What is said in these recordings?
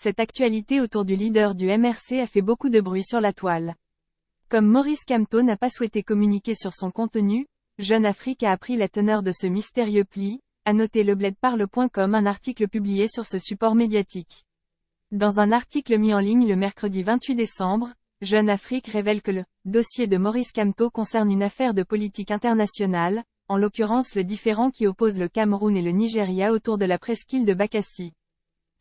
Cette actualité autour du leader du MRC a fait beaucoup de bruit sur la toile. Comme Maurice Kamto n'a pas souhaité communiquer sur son contenu, Jeune Afrique a appris la teneur de ce mystérieux pli, a noté leblaidparle.com un article publié sur ce support médiatique. Dans un article mis en ligne le mercredi 28 décembre, Jeune Afrique révèle que le dossier de Maurice Kamto concerne une affaire de politique internationale, en l'occurrence le différend qui oppose le Cameroun et le Nigeria autour de la presqu'île de Bakassi.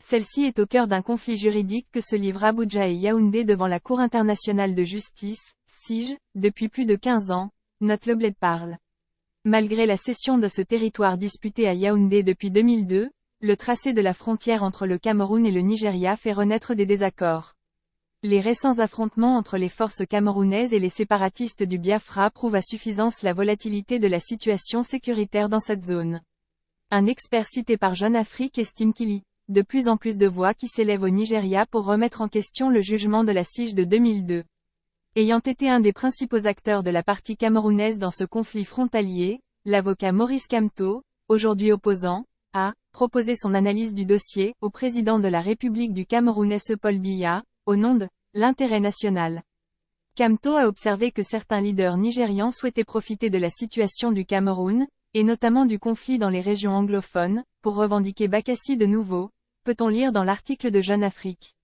Celle-ci est au cœur d'un conflit juridique que se livrent Abuja et Yaoundé devant la Cour internationale de justice, CIJ, depuis plus de 15 ans, note Le Bled Parle. Malgré la cession de ce territoire disputé à Yaoundé depuis 2002, le tracé de la frontière entre le Cameroun et le Nigeria fait renaître des désaccords. Les récents affrontements entre les forces camerounaises et les séparatistes du Biafra prouvent à suffisance la volatilité de la situation sécuritaire dans cette zone. Un expert cité par Jeune Afrique estime qu'il y a de plus en plus de voix qui s'élèvent au Nigeria pour remettre en question le jugement de la CIJ de 2002. Ayant été un des principaux acteurs de la partie camerounaise dans ce conflit frontalier, l'avocat Maurice Kamto, aujourd'hui opposant, a proposé son analyse du dossier au président de la République du Cameroun Paul Biya, au nom de l'intérêt national. Kamto a observé que certains leaders nigérians souhaitaient profiter de la situation du Cameroun, et notamment du conflit dans les régions anglophones, pour revendiquer Bakassi de nouveau, peut-on lire dans l'article de Jeune Afrique.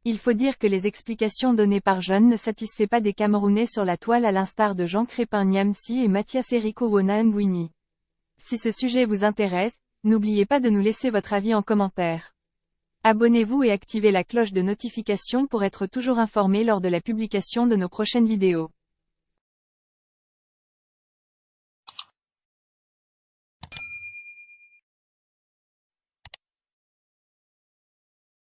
Il faut dire que les explications données par Jeune ne satisfait pas des Camerounais sur la toile à l'instar de Jean Crépin Niamsi et Mathias Eriko Wona Ngwini. Si ce sujet vous intéresse, n'oubliez pas de nous laisser votre avis en commentaire. Abonnez-vous et activez la cloche de notification pour être toujours informé lors de la publication de nos prochaines vidéos.